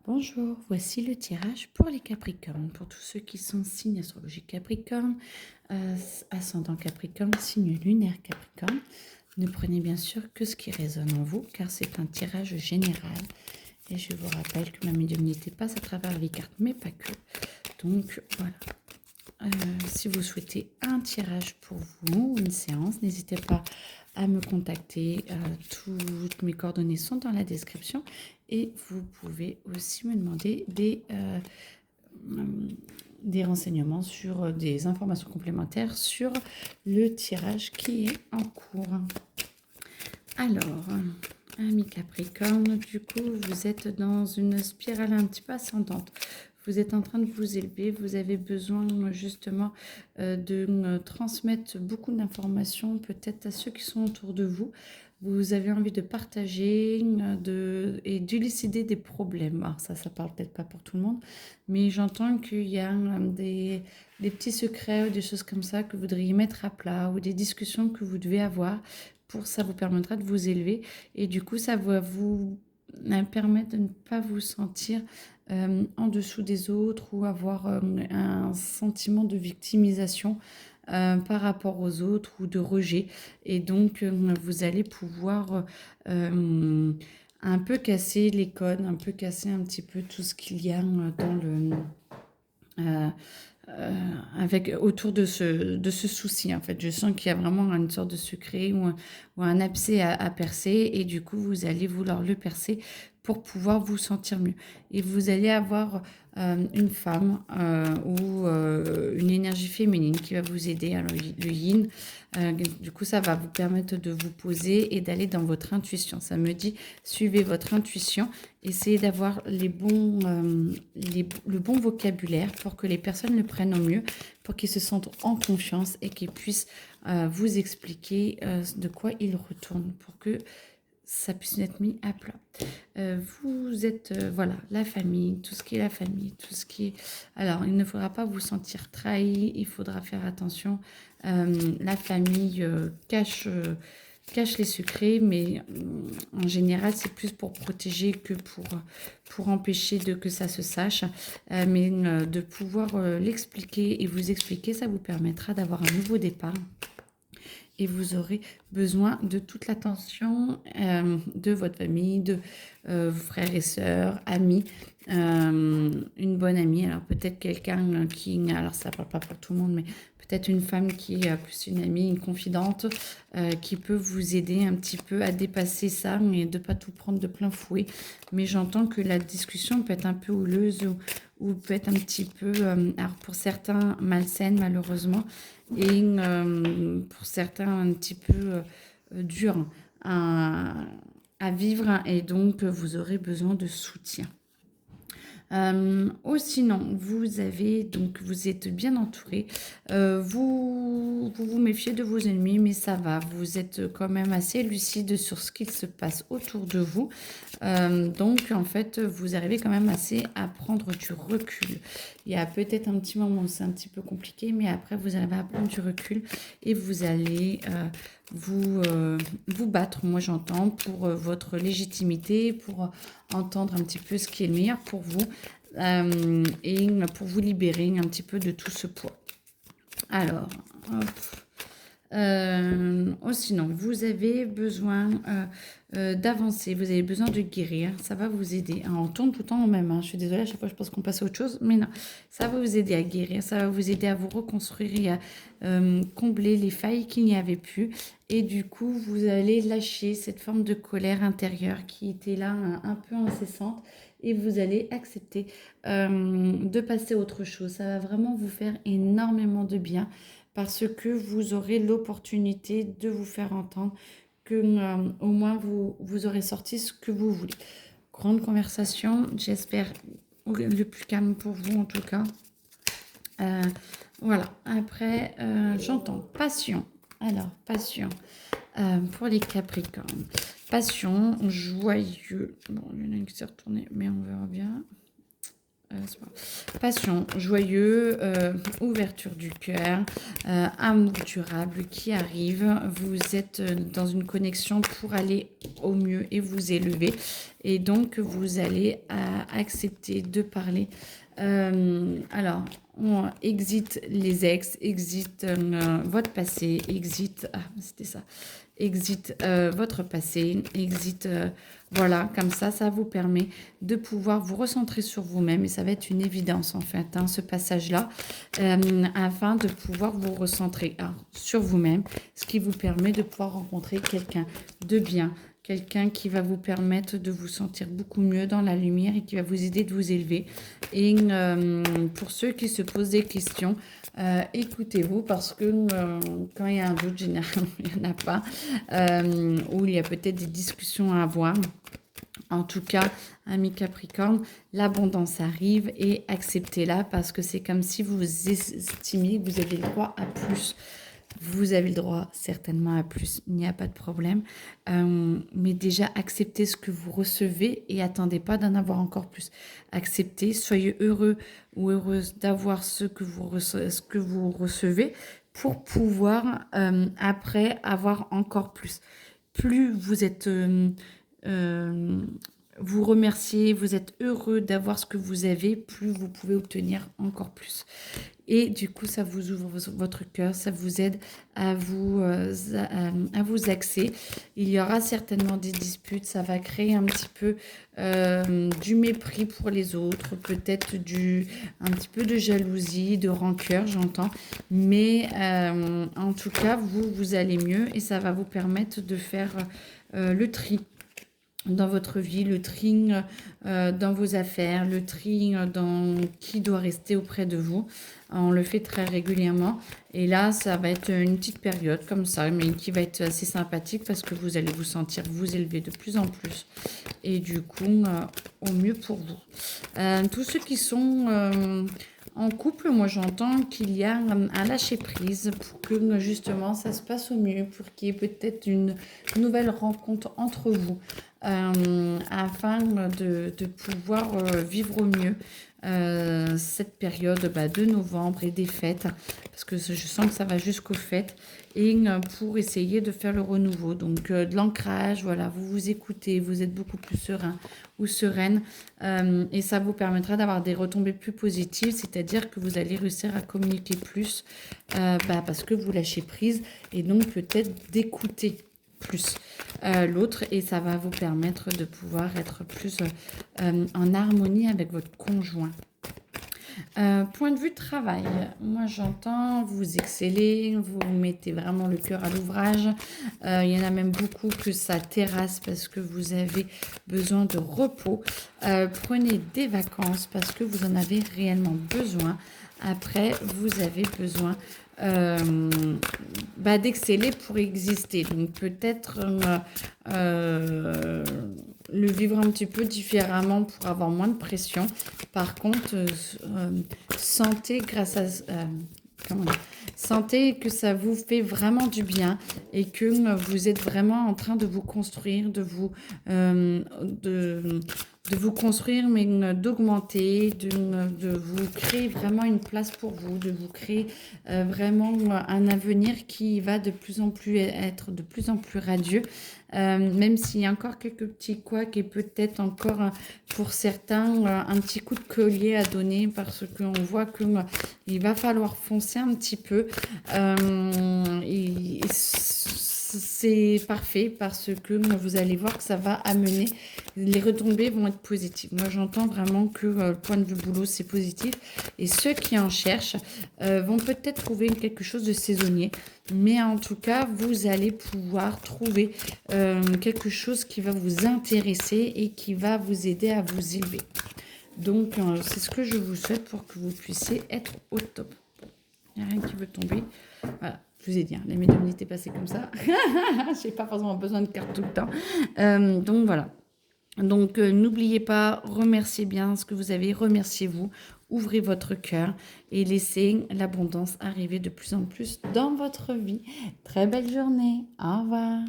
Bonjour, voici le tirage pour les Capricornes, pour tous ceux qui sont signes astrologiques Capricorne, ascendant Capricorne, signe lunaire Capricorne. Ne prenez bien sûr que ce qui résonne en vous, car c'est un tirage général. Et je vous rappelle que ma médiumnité passe à travers les cartes, mais pas que. Donc voilà. Si vous souhaitez un tirage pour vous, une séance, n'hésitez pas à me contacter. Toutes mes coordonnées sont dans la description et vous pouvez aussi me demander des renseignements sur des informations complémentaires sur le tirage qui est en cours. Alors, ami Capricorne, du coup, vous êtes dans une spirale un petit peu ascendante. Vous êtes en train de vous élever, vous avez besoin justement de transmettre beaucoup d'informations peut-être à ceux qui sont autour de vous. Vous avez envie de partager et d'élucider des problèmes. Alors ça parle peut-être pas pour tout le monde, mais j'entends qu'il y a des petits secrets ou des choses comme ça que vous voudriez mettre à plat ou des discussions que vous devez avoir. Pour ça vous permettra de vous élever et du coup ça va vous permettre de ne pas vous sentir en dessous des autres ou avoir un sentiment de victimisation par rapport aux autres ou de rejet. Et donc, vous allez pouvoir un peu casser les codes, un peu casser un petit peu tout ce qu'il y a dans le... euh, avec autour de ce souci en fait. Je sens qu'il y a vraiment une sorte de secret ou un abcès à percer et du coup vous allez vouloir le percer pour pouvoir vous sentir mieux. Et vous allez avoir une femme ou une énergie féminine qui va vous aider, alors le yin. Du coup, ça va vous permettre de vous poser et d'aller dans votre intuition. Ça me dit, suivez votre intuition, essayez d'avoir le bon vocabulaire pour que les personnes le prennent au mieux, pour qu'ils se sentent en confiance et qu'ils puissent vous expliquer de quoi ils retournent, pour que ça puisse être mis à plat. Vous êtes, voilà, la famille, tout ce qui est la famille, tout ce qui est... Alors, il ne faudra pas vous sentir trahi, il faudra faire attention. La famille cache les secrets, mais en général, c'est plus pour protéger que pour empêcher que ça se sache. Mais de pouvoir l'expliquer et vous expliquer, ça vous permettra d'avoir un nouveau départ et vous aurez besoin de toute l'attention de votre famille, de vos frères et sœurs, amis, une bonne amie. Alors peut-être quelqu'un qui, alors ça ne parle pas pour tout le monde, mais peut-être une femme qui est plus une amie, une confidente, qui peut vous aider un petit peu à dépasser ça et de ne pas tout prendre de plein fouet. Mais j'entends que la discussion peut être un peu houleuse ou peut être un petit peu, alors pour certains, malsaine malheureusement, et pour certains un petit peu dur à, à vivre et donc vous aurez besoin de soutien. Ou sinon, vous êtes bien entouré. Vous méfiez de vos ennemis, mais ça va. Vous êtes quand même assez lucide sur ce qu'il se passe autour de vous. Donc, en fait, vous arrivez quand même assez à prendre du recul. Il y a peut-être un petit moment où c'est un petit peu compliqué, mais après, vous arrivez à prendre du recul et vous allez vous battre, moi j'entends, pour votre légitimité, pour entendre un petit peu ce qui est le meilleur pour vous et pour vous libérer un petit peu de tout ce poids. Alors, hop. Sinon, vous avez besoin d'avancer, vous avez besoin de guérir, ça va vous aider. Hein, on tourne tout le temps au même, hein. Je suis désolée, à chaque fois je pense qu'on passe à autre chose, mais non, ça va vous aider à guérir, ça va vous aider à vous reconstruire et à combler les failles qu'il n'y avait plus. Et du coup, vous allez lâcher cette forme de colère intérieure qui était là un peu incessante et vous allez accepter de passer à autre chose. Ça va vraiment vous faire énormément de bien parce que vous aurez l'opportunité de vous faire entendre, que au moins vous aurez sorti ce que vous voulez. Grande conversation, j'espère le plus calme pour vous en tout cas. Voilà, après j'entends passion. Alors, passion pour les Capricornes. Passion, joyeux. Bon, il y en a une qui s'est retournée, mais on verra bien. passion, joyeux, ouverture du cœur, amour durable qui arrive. Vous êtes dans une connexion pour aller au mieux et vous élever. Et donc, vous allez accepter de parler. Alors, on exit les ex, exit votre passé, exit, c'était ça, exit votre passé, exit, voilà, comme ça vous permet de pouvoir vous recentrer sur vous-même et ça va être une évidence en fait, hein, ce passage-là, afin de pouvoir vous recentrer sur vous-même, ce qui vous permet de pouvoir rencontrer quelqu'un de bien, quelqu'un qui va vous permettre de vous sentir beaucoup mieux dans la lumière et qui va vous aider de vous élever. Et pour ceux qui se posent des questions, écoutez-vous parce que quand il y a un doute, généralement, il n'y en a pas, ou il y a peut-être des discussions à avoir. En tout cas, amis Capricorne, l'abondance arrive et acceptez-la parce que c'est comme si vous estimiez que vous avez le droit à plus. Vous avez le droit certainement à plus, il n'y a pas de problème. Mais déjà, acceptez ce que vous recevez et attendez pas d'en avoir encore plus. Acceptez, soyez heureux ou heureuse d'avoir ce que vous recevez pour pouvoir après avoir encore plus. Plus vous êtes... vous remerciez, vous êtes heureux d'avoir ce que vous avez, plus vous pouvez obtenir encore plus. Et du coup, ça vous ouvre votre cœur, ça vous aide à vous axer. Il y aura certainement des disputes, ça va créer un petit peu du mépris pour les autres, peut-être un petit peu de jalousie, de rancœur, j'entends. Mais en tout cas, vous allez mieux et ça va vous permettre de faire le tri dans votre vie, le tri dans vos affaires, le tri dans qui doit rester auprès de vous. On le fait très régulièrement. Et là, ça va être une petite période comme ça, mais qui va être assez sympathique parce que vous allez vous sentir vous élever de plus en plus. Et du coup, au mieux pour vous. Tous ceux qui sont... en couple, moi j'entends qu'il y a un lâcher-prise pour que justement ça se passe au mieux, pour qu'il y ait peut-être une nouvelle rencontre entre vous, afin de pouvoir vivre au mieux cette période de novembre et des fêtes, parce que je sens que ça va jusqu'aux fêtes, et pour essayer de faire le renouveau, donc de l'ancrage, voilà, vous vous écoutez, vous êtes beaucoup plus serein ou sereine, et ça vous permettra d'avoir des retombées plus positives, c'est-à-dire que vous allez réussir à communiquer plus, parce que vous lâchez prise, et donc peut-être d'écouter plus l'autre, et ça va vous permettre de pouvoir être plus en harmonie avec votre conjoint. Point de vue travail, moi j'entends, vous excellez, vous mettez vraiment le cœur à l'ouvrage. Il y en a même beaucoup que ça terrasse parce que vous avez besoin de repos. Prenez des vacances parce que vous en avez réellement besoin. Après, vous avez besoin d'exceller pour exister. Donc peut-être le vivre un petit peu différemment pour avoir moins de pression. Par contre, sentez grâce à... sentez que ça vous fait vraiment du bien et que vous êtes vraiment en train de vous construire, de vous construire, mais d'augmenter, de vous créer vraiment une place pour vous, de vous créer vraiment un avenir qui va de plus en plus être de plus en plus radieux, même s'il y a encore quelques petits couacs et peut-être encore pour certains un petit coup de collier à donner parce qu'on voit qu'il va falloir foncer un petit peu. Et c'est parfait parce que vous allez voir que ça va amener, les retombées vont être positives. Moi, j'entends vraiment que le point de vue boulot, c'est positif. Et ceux qui en cherchent vont peut-être trouver quelque chose de saisonnier. Mais en tout cas, vous allez pouvoir trouver quelque chose qui va vous intéresser et qui va vous aider à vous élever. Donc, c'est ce que je vous souhaite pour que vous puissiez être au top. Il n'y a rien qui veut tomber. Voilà. Je vous ai dit, les médiumnités passées comme ça. Je n'ai pas forcément besoin de cartes tout le temps. Donc voilà. Donc n'oubliez pas, remerciez bien ce que vous avez, remerciez-vous, ouvrez votre cœur et laissez l'abondance arriver de plus en plus dans votre vie. Très belle journée. Au revoir.